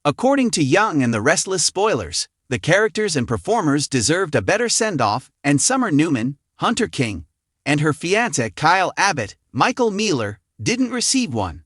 According to Young and the Restless spoilers, the characters and performers deserved a better send-off, and Summer Newman, Hunter King, and her fiancé Kyle Abbott, Michael Mealer, didn't receive one.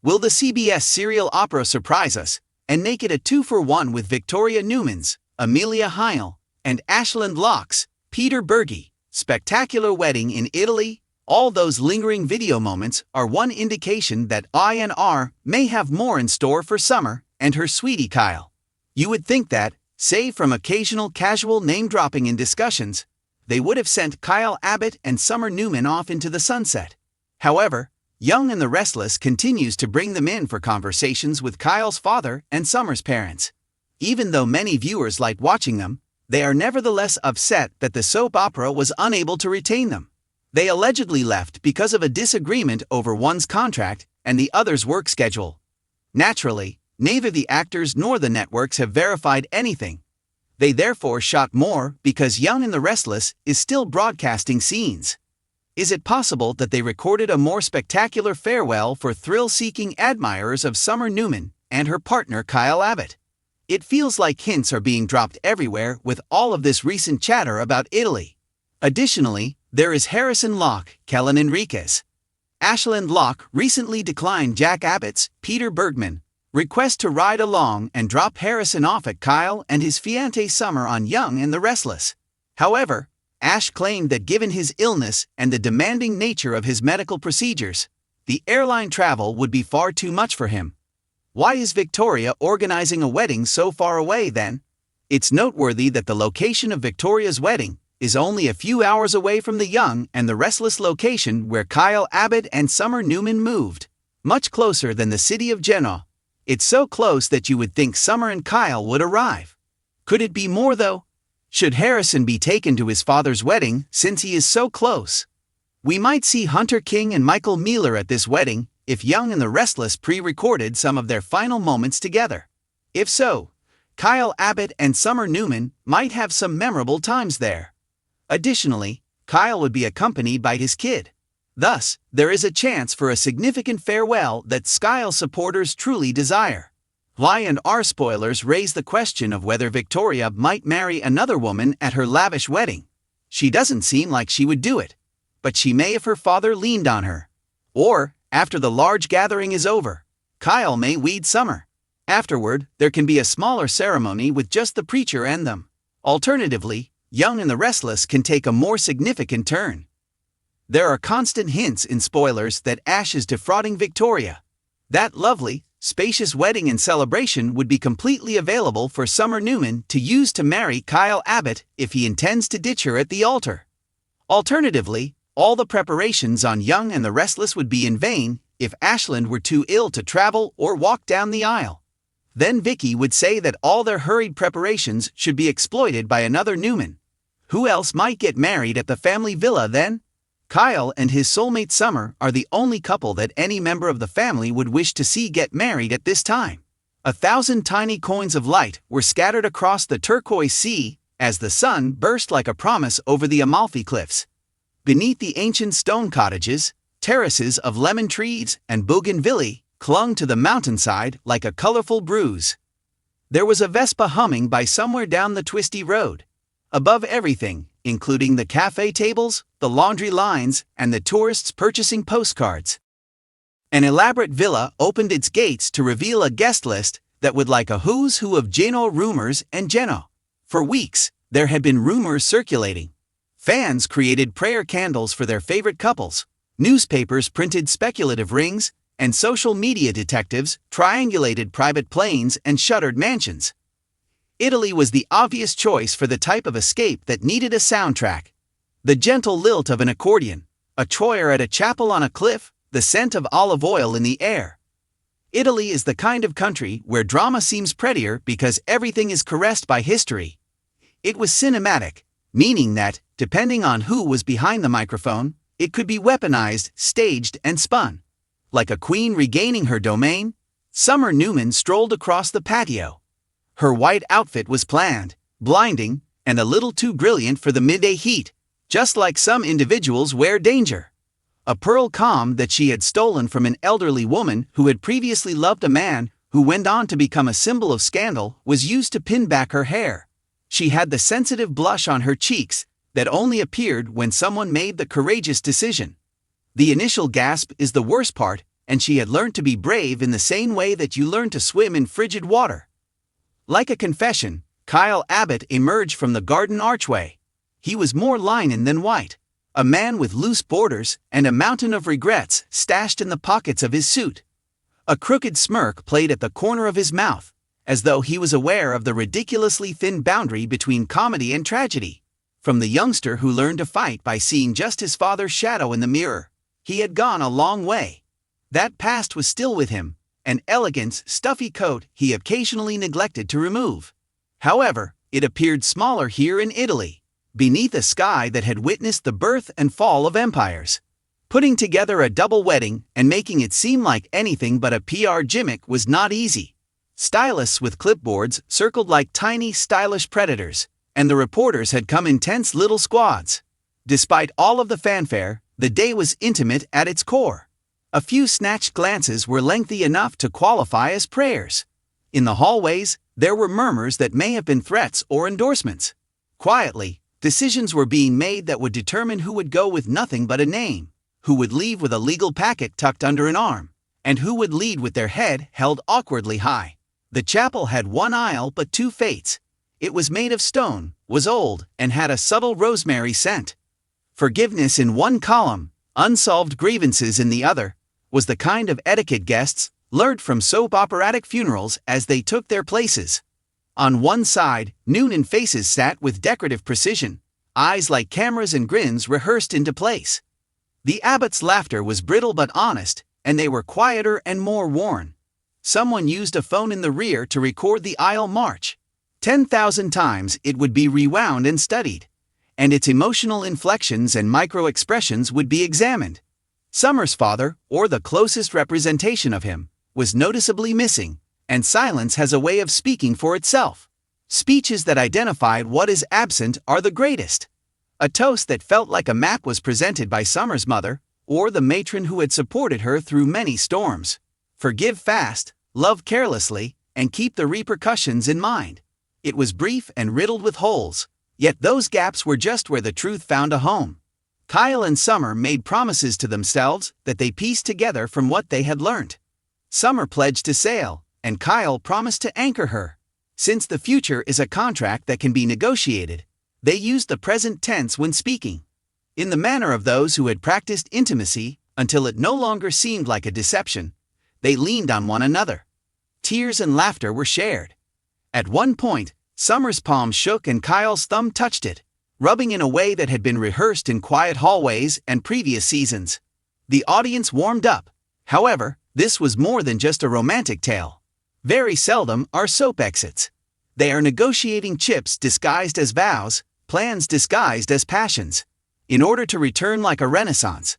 Will the CBS serial opera surprise us and make it a 2-for-1 with Victoria Newman's, Amelia Heil, and Ashland Locke's, Peter Berge, spectacular wedding in Italy? All those lingering video moments are one indication that I&R may have more in store for Summer and her sweetie Kyle. You would think that, save from occasional casual name-dropping in discussions, they would have sent Kyle Abbott and Summer Newman off into the sunset. However, Young and the Restless continues to bring them in for conversations with Kyle's father and Summer's parents. Even though many viewers like watching them, they are nevertheless upset that the soap opera was unable to retain them. They allegedly left because of a disagreement over one's contract and the other's work schedule. Naturally, neither the actors nor the networks have verified anything. They therefore shot more because Young and the Restless is still broadcasting scenes. Is it possible that they recorded a more spectacular farewell for thrill-seeking admirers of Summer Newman and her partner Kyle Abbott? It feels like hints are being dropped everywhere with all of this recent chatter about Italy. Additionally, there is Harrison Locke, Kellen Enriquez. Ashland Locke recently declined Jack Abbott's, Peter Bergman, request to ride along and drop Harrison off at Kyle and his fiancée Summer on Young and the Restless. However, Ash claimed that given his illness and the demanding nature of his medical procedures, the airline travel would be far too much for him. Why is Victoria organizing a wedding so far away then? It's noteworthy that the location of Victoria's wedding is only a few hours away from the Young and the Restless location where Kyle Abbott and Summer Newman moved, much closer than the city of Genoa. It's so close that you would think Summer and Kyle would arrive. Could it be more though? Should Harrison be taken to his father's wedding since he is so close? We might see Hunter King and Michael Mealer at this wedding if Young and the Restless pre-recorded some of their final moments together. If so, Kyle Abbott and Summer Newman might have some memorable times there. Additionally, Kyle would be accompanied by his kid. Thus, there is a chance for a significant farewell that Kyle supporters truly desire. Y&R spoilers raise the question of whether Victoria might marry another woman at her lavish wedding. She doesn't seem like she would do it, but she may if her father leaned on her. Or, after the large gathering is over, Kyle may weed Summer. Afterward, there can be a smaller ceremony with just the preacher and them. Alternatively, Young and the Restless can take a more significant turn. There are constant hints in spoilers that Ash is defrauding Victoria. That lovely, spacious wedding and celebration would be completely available for Summer Newman to use to marry Kyle Abbott if he intends to ditch her at the altar. Alternatively, all the preparations on Young and the Restless would be in vain if Ashland were too ill to travel or walk down the aisle. Then Vicky would say that all their hurried preparations should be exploited by another Newman. Who else might get married at the family villa then? Kyle and his soulmate Summer are the only couple that any member of the family would wish to see get married at this time. 1,000 tiny coins of light were scattered across the turquoise sea as the sun burst like a promise over the Amalfi Cliffs. Beneath the ancient stone cottages, terraces of lemon trees and bougainvillea clung to the mountainside like a colorful bruise. There was a Vespa humming by somewhere down the twisty road. Above everything, including the cafe tables, the laundry lines, and the tourists purchasing postcards, an elaborate villa opened its gates to reveal a guest list that would like a who's who of Genoa rumors and Genoa. For weeks, there had been rumors circulating. Fans created prayer candles for their favorite couples, newspapers printed speculative rings, and social media detectives triangulated private planes and shuttered mansions. Italy was the obvious choice for the type of escape that needed a soundtrack. The gentle lilt of an accordion, a choir at a chapel on a cliff, the scent of olive oil in the air. Italy is the kind of country where drama seems prettier because everything is caressed by history. It was cinematic, meaning that, depending on who was behind the microphone, it could be weaponized, staged, and spun. Like a queen regaining her domain, Summer Newman strolled across the patio. Her white outfit was planned, blinding, and a little too brilliant for the midday heat, just like some individuals wear danger. A pearl comb that she had stolen from an elderly woman who had previously loved a man who went on to become a symbol of scandal, was used to pin back her hair. She had the sensitive blush on her cheeks that only appeared when someone made the courageous decision. The initial gasp is the worst part, and she had learned to be brave in the same way that you learn to swim in frigid water. Like a confession, Kyle Abbott emerged from the garden archway. He was more linen than white, a man with loose borders and a mountain of regrets stashed in the pockets of his suit. A crooked smirk played at the corner of his mouth, as though he was aware of the ridiculously thin boundary between comedy and tragedy. From the youngster who learned to fight by seeing just his father's shadow in the mirror, he had gone a long way. That past was still with him, an elegant, stuffy coat he occasionally neglected to remove. However, it appeared smaller here in Italy, beneath a sky that had witnessed the birth and fall of empires. Putting together a double wedding and making it seem like anything but a PR gimmick was not easy. Stylists with clipboards circled like tiny, stylish predators, and the reporters had come in tense little squads. Despite all of the fanfare, the day was intimate at its core. A few snatched glances were lengthy enough to qualify as prayers. In the hallways, there were murmurs that may have been threats or endorsements. Quietly, decisions were being made that would determine who would go with nothing but a name, who would leave with a legal packet tucked under an arm, and who would lead with their head held awkwardly high. The chapel had one aisle but two fates. It was made of stone, was old, and had a subtle rosemary scent. Forgiveness in one column, unsolved grievances in the other, was the kind of etiquette guests learned from soap operatic funerals as they took their places. On one side, Noonan faces sat with decorative precision, eyes like cameras and grins rehearsed into place. The Abbot's laughter was brittle but honest, and they were quieter and more worn. Someone used a phone in the rear to record the aisle march. 10,000 times it would be rewound and studied, and its emotional inflections and micro-expressions would be examined. Summer's father, or the closest representation of him, was noticeably missing, and silence has a way of speaking for itself. Speeches that identified what is absent are the greatest. A toast that felt like a map was presented by Summer's mother, or the matron who had supported her through many storms. Forgive fast, love carelessly, and keep the repercussions in mind. It was brief and riddled with holes, yet those gaps were just where the truth found a home. Kyle and Summer made promises to themselves that they pieced together from what they had learnt. Summer pledged to sail, and Kyle promised to anchor her. Since the future is a contract that can be negotiated, they used the present tense when speaking. In the manner of those who had practiced intimacy until it no longer seemed like a deception, they leaned on one another. Tears and laughter were shared. At one point, Summer's palm shook and Kyle's thumb touched it, rubbing in a way that had been rehearsed in quiet hallways and previous seasons. The audience warmed up. However, this was more than just a romantic tale. Very seldom are soap exits. They are negotiating chips disguised as vows, plans disguised as passions, in order to return like a renaissance.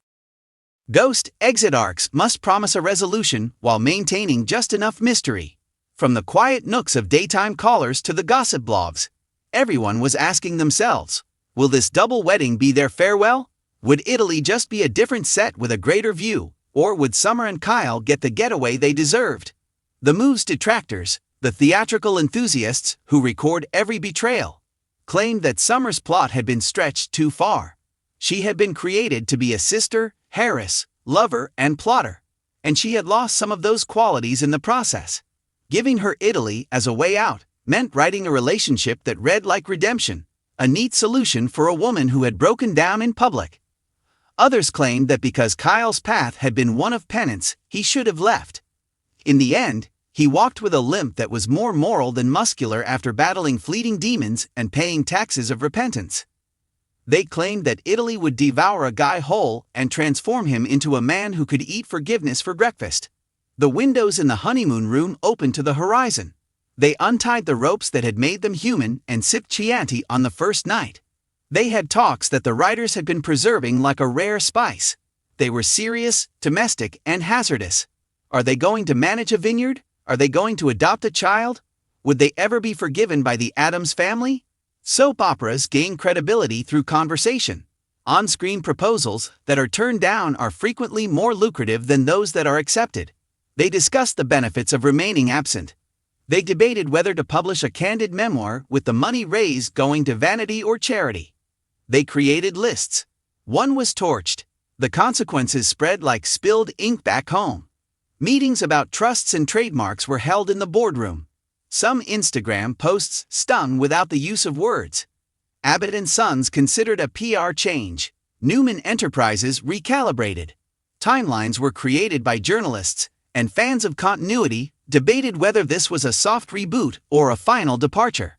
Ghost exit arcs must promise a resolution while maintaining just enough mystery. From the quiet nooks of daytime callers to the gossip blogs, everyone was asking themselves, will this double wedding be their farewell? Would Italy just be a different set with a greater view, or would Summer and Kyle get the getaway they deserved? The move's detractors, the theatrical enthusiasts who record every betrayal, claimed that Summer's plot had been stretched too far. She had been created to be a sister, heiress, lover, and plotter, and she had lost some of those qualities in the process. Giving her Italy as a way out meant writing a relationship that read like redemption, a neat solution for a woman who had broken down in public. Others claimed that because Kyle's path had been one of penance, he should have left. In the end, he walked with a limp that was more moral than muscular after battling fleeting demons and paying taxes of repentance. They claimed that Italy would devour a guy whole and transform him into a man who could eat forgiveness for breakfast. The windows in the honeymoon room opened to the horizon. They untied the ropes that had made them human and sipped Chianti on the first night. They had talks that the writers had been preserving like a rare spice. They were serious, domestic, and hazardous. Are they going to manage a vineyard? Are they going to adopt a child? Would they ever be forgiven by the Addams family? Soap operas gain credibility through conversation. On-screen proposals that are turned down are frequently more lucrative than those that are accepted. They discussed the benefits of remaining absent. They debated whether to publish a candid memoir with the money raised going to vanity or charity. They created lists. One was torched. The consequences spread like spilled ink back home. Meetings about trusts and trademarks were held in the boardroom. Some Instagram posts stung without the use of words. Abbott and Sons considered a PR change. Newman Enterprises recalibrated. Timelines were created by journalists, and fans of continuity debated whether this was a soft reboot or a final departure.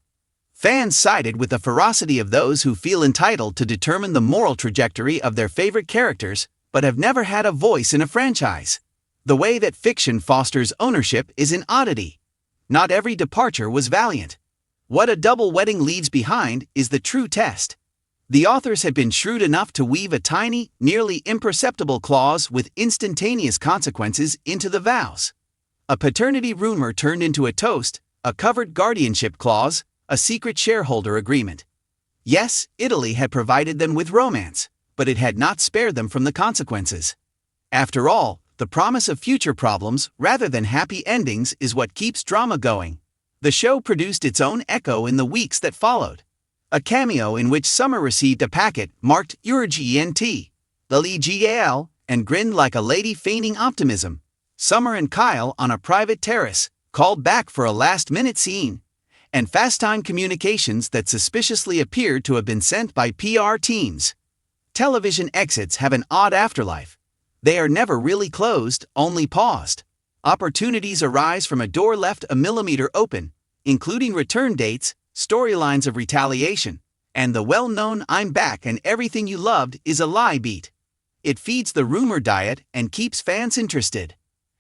Fans sided with the ferocity of those who feel entitled to determine the moral trajectory of their favorite characters, but have never had a voice in a franchise. The way that fiction fosters ownership is an oddity. Not every departure was valiant. What a double wedding leaves behind is the true test. The authors had been shrewd enough to weave a tiny, nearly imperceptible clause with instantaneous consequences into the vows. A paternity rumor turned into a toast, a covered guardianship clause, a secret shareholder agreement. Yes, Italy had provided them with romance, but it had not spared them from the consequences. After all, the promise of future problems rather than happy endings is what keeps drama going. The show produced its own echo in the weeks that followed. A cameo in which Summer received a packet marked Urgent, Gal, and grinned like a lady feigning optimism. Summer and Kyle on a private terrace, called back for a last-minute scene. And fast-time communications that suspiciously appeared to have been sent by PR teams. Television exits have an odd afterlife. They are never really closed, only paused. Opportunities arise from a door left a millimeter open, including return dates, storylines of retaliation, and the well-known "I'm back and everything you loved is a lie" beat. It feeds the rumor diet and keeps fans interested.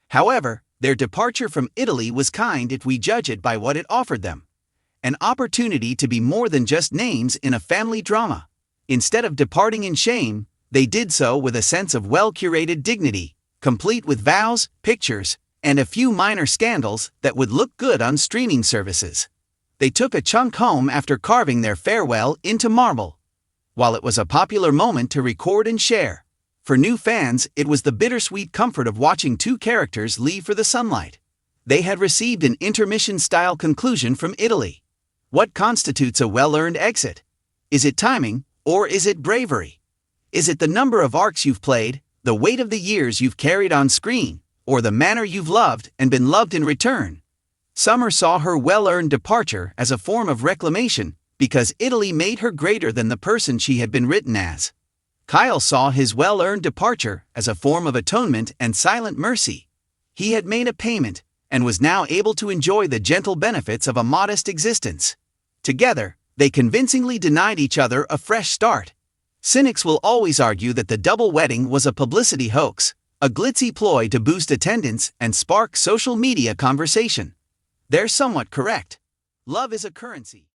However, their departure from Italy was kind if we judge it by what it offered them. An opportunity to be more than just names in a family drama. Instead of departing in shame, they did so with a sense of well-curated dignity, complete with vows, pictures, and a few minor scandals that would look good on streaming services. They took a chunk home after carving their farewell into marble. While it was a popular moment to record and share, for new fans it was the bittersweet comfort of watching two characters leave for the sunlight. They had received an intermission-style conclusion from Italy. What constitutes a well-earned exit? Is it timing, or is it bravery? Is it the number of arcs you've played, the weight of the years you've carried on screen, or the manner you've loved and been loved in return? Summer saw her well-earned departure as a form of reclamation, because Italy made her greater than the person she had been written as. Kyle saw his well-earned departure as a form of atonement and silent mercy. He had made a payment, and was now able to enjoy the gentle benefits of a modest existence. Together, they convincingly denied each other a fresh start. Cynics will always argue that the double wedding was a publicity hoax, a glitzy ploy to boost attendance and spark social media conversation. They're somewhat correct. Love is a currency.